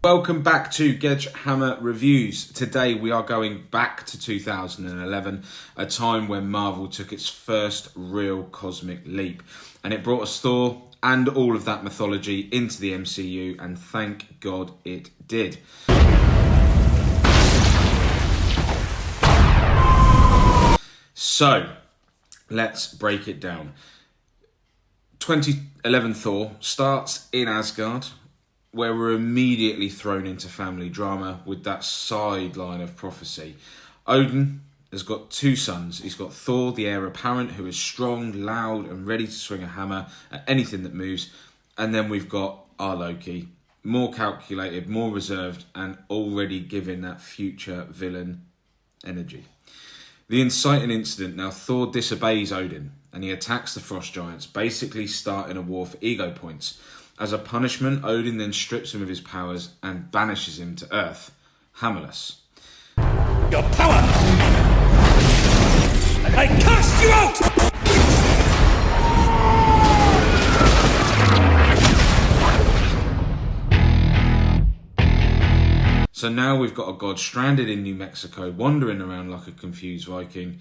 Welcome back to Gedgehammer Reviews. Today we are going back to 2011, a time when Marvel took its first real cosmic leap. And it brought us Thor and all of that mythology into the MCU, and thank God it did. So, let's break it down. 2011 Thor starts in Asgard, where we're immediately thrown into family drama with that sideline of prophecy. Odin has got two sons. He's got Thor, the heir apparent, who is strong, loud, and ready to swing a hammer at anything that moves. And then we've got our Loki, more calculated, more reserved, and already giving that future villain energy. The inciting incident, now Thor disobeys Odin, and he attacks the Frost Giants, basically starting a war for ego points. As a punishment, Odin then strips him of his powers and banishes him to Earth, hammerless. Your power! And I cast you out! So now we've got a god stranded in New Mexico, wandering around like a confused Viking,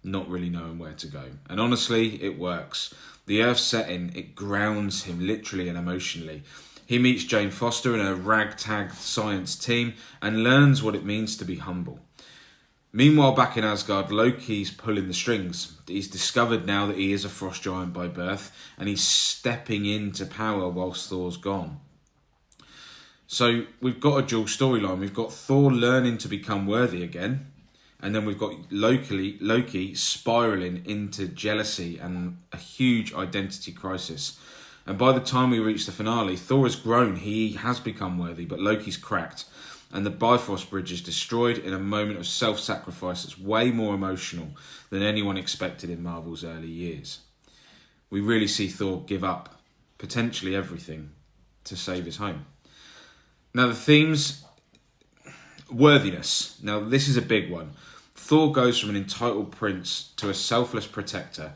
not really knowing where to go. And honestly, it works. The Earth setting, it grounds him literally and emotionally. He meets Jane Foster in a ragtag science team and learns what it means to be humble. Meanwhile, back in Asgard, Loki's pulling the strings. He's discovered now that he is a frost giant by birth, and he's stepping into power whilst Thor's gone. So we've got a dual storyline. We've got Thor learning to become worthy again, and then we've got Loki spiralling into jealousy and a huge identity crisis. And by the time we reach the finale, Thor has grown. He has become worthy, but Loki's cracked. And the Bifrost Bridge is destroyed in a moment of self-sacrifice that's way more emotional than anyone expected in Marvel's early years. We really see Thor give up potentially everything to save his home. Now the themes... Worthiness. Now, this is a big one. Thor goes from an entitled prince to a selfless protector.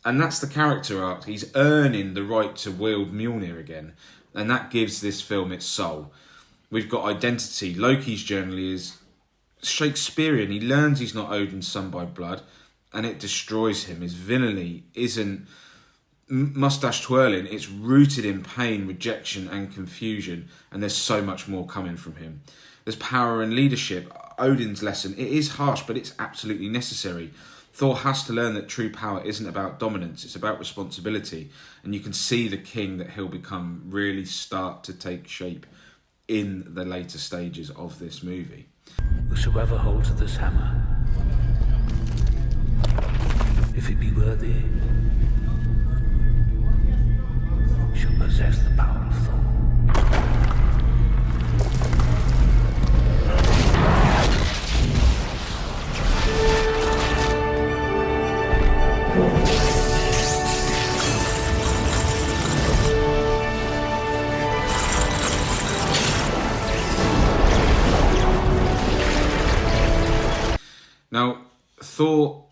And that's the character arc. He's earning the right to wield Mjolnir again. And that gives this film its soul. We've got identity. Loki's journey is Shakespearean. He learns he's not Odin's son by blood, and it destroys him. His villainy isn't mustache twirling. It's rooted in pain, rejection, and confusion. And there's so much more coming from him. There's power and leadership. Odin's lesson, it is harsh, but it's absolutely necessary. Thor has to learn that true power isn't about dominance, it's about responsibility. And you can see the king that he'll become really start to take shape in the later stages of this movie. Whosoever holds this hammer, if it be worthy, shall possess the power of Thor. Now, Thor,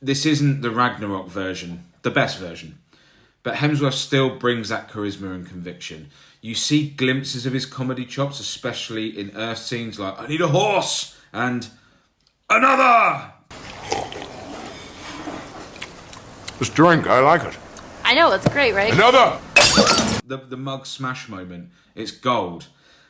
this isn't the Ragnarok version, the best version, but Hemsworth still brings that charisma and conviction. You see glimpses of his comedy chops, especially in Earth scenes like, I need a horse, and another! This drink, I like it. I know, it's great, right? Another! The mug smash moment, it's gold.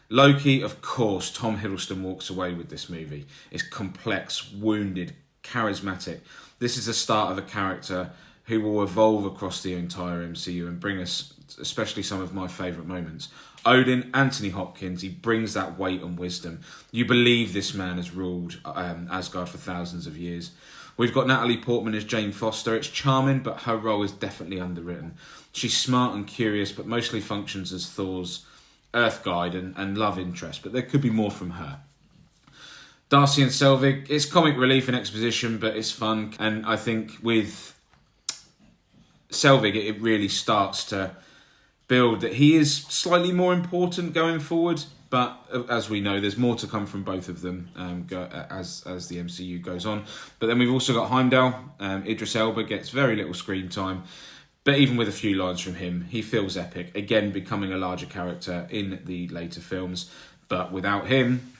Loki, of course, Tom Hiddleston walks away with this movie. It's complex, wounded, charismatic. This is the start of a character who will evolve across the entire MCU and bring us especially some of my favourite moments. Odin, Anthony Hopkins, he brings that weight and wisdom. You believe this man has ruled Asgard for thousands of years. We've got Natalie Portman as Jane Foster. It's charming, but her role is definitely underwritten. She's smart and curious, but mostly functions as Thor's Earth guide and love interest, but there could be more from her. Darcy and Selvig, it's comic relief and exposition, but it's fun. And I think with Selvig, it really starts to build that he is slightly more important going forward. But as we know, there's more to come from both of them as the MCU goes on. But then we've also got Heimdall. Idris Elba gets very little screen time. But even with a few lines from him, he feels epic. Again, becoming a larger character in the later films. But without him,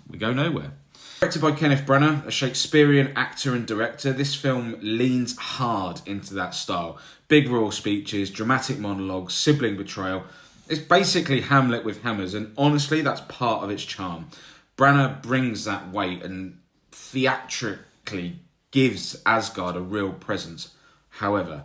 we go nowhere. Directed by Kenneth Branagh, a Shakespearean actor and director, this film leans hard into that style. Big raw speeches, dramatic monologues, sibling betrayal. It's basically Hamlet with hammers, and honestly, that's part of its charm. Branagh brings that weight and theatrically gives Asgard a real presence. However,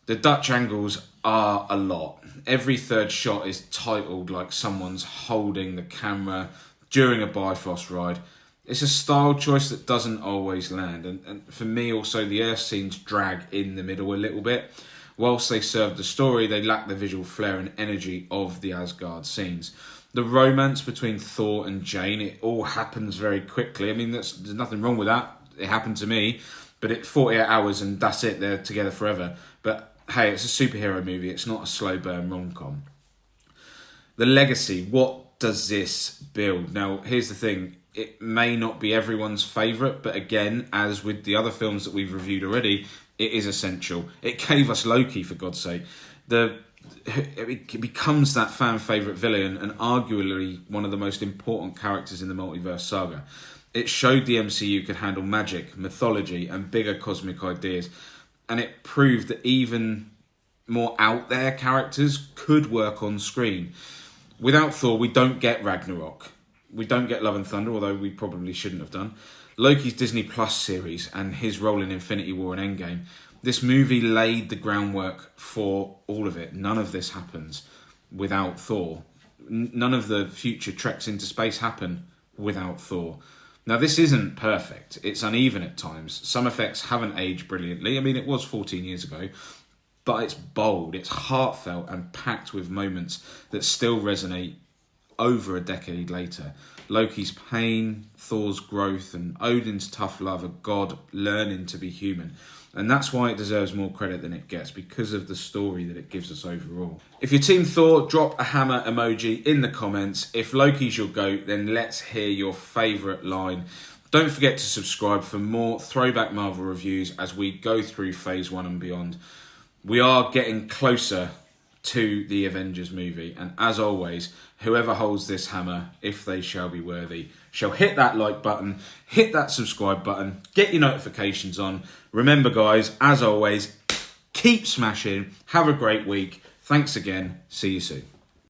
the Dutch angles are a lot. Every third shot is titled like someone's holding the camera during a Bifrost ride. It's a style choice that doesn't always land. And for me also, the Earth scenes drag in the middle a little bit. Whilst they serve the story, they lack the visual flair and energy of the Asgard scenes. The romance between Thor and Jane, it all happens very quickly. I mean, there's nothing wrong with that. It happened to me. But it's 48 hours and that's it. They're together forever. But hey, it's a superhero movie. It's not a slow burn rom-com. The legacy, what does this build? Now, here's the thing. It may not be everyone's favourite, but again, as with the other films that we've reviewed already, it is essential. It gave us Loki, for God's sake. It becomes that fan favourite villain and arguably one of the most important characters in the multiverse saga. It showed the MCU could handle magic, mythology, and bigger cosmic ideas. And it proved that even more out there characters could work on screen. Without Thor, we don't get Ragnarok. We don't get Love and Thunder, although we probably shouldn't have done. Loki's Disney Plus series and his role in Infinity War and Endgame. This movie laid the groundwork for all of it. None of this happens without Thor. None of the future treks into space happen without Thor. Now, this isn't perfect. It's uneven at times. Some effects haven't aged brilliantly. I mean, it was 14 years ago. But it's bold, it's heartfelt and packed with moments that still resonate over a decade later. Loki's pain, Thor's growth, and Odin's tough love, a god learning to be human. And that's why it deserves more credit than it gets, because of the story that it gives us overall. If you're Team Thor, drop a hammer emoji in the comments. If Loki's your GOAT, then let's hear your favourite line. Don't forget to subscribe for more Throwback Marvel reviews as we go through Phase 1 and beyond. We are getting closer to the Avengers movie, and as always, whoever holds this hammer, if they shall be worthy, shall hit that like button, hit that subscribe button, get your notifications on. Remember guys, as always, keep smashing, have a great week. Thanks again, see you soon.